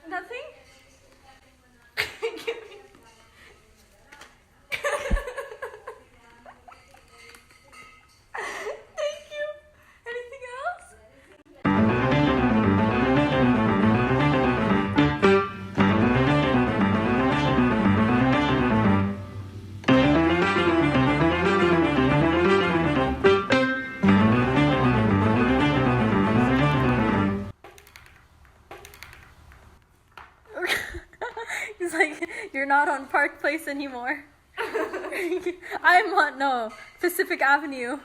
Nothing? Give me. Thank you. Anything else? He's like, you're not on Park Place anymore. I'm on, no, Pacific Avenue.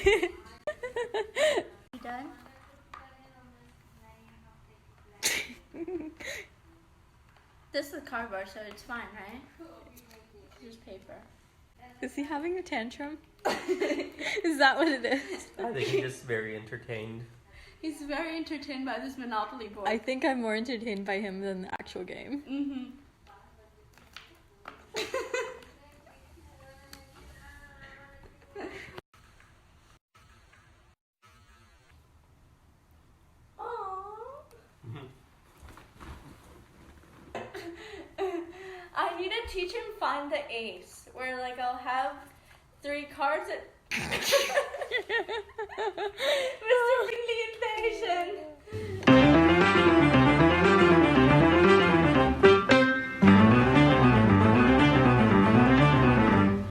You done? This is cardboard, so it's fine, right? It's just paper. Is he having a tantrum? Is that what it is? I think he's just very entertained. He's very entertained by this Monopoly board. I think I'm more entertained by him than the actual game. Mm-hmm. I need to teach him find the ace, where like I'll have 3 cards at Mr. Bean the Invasion.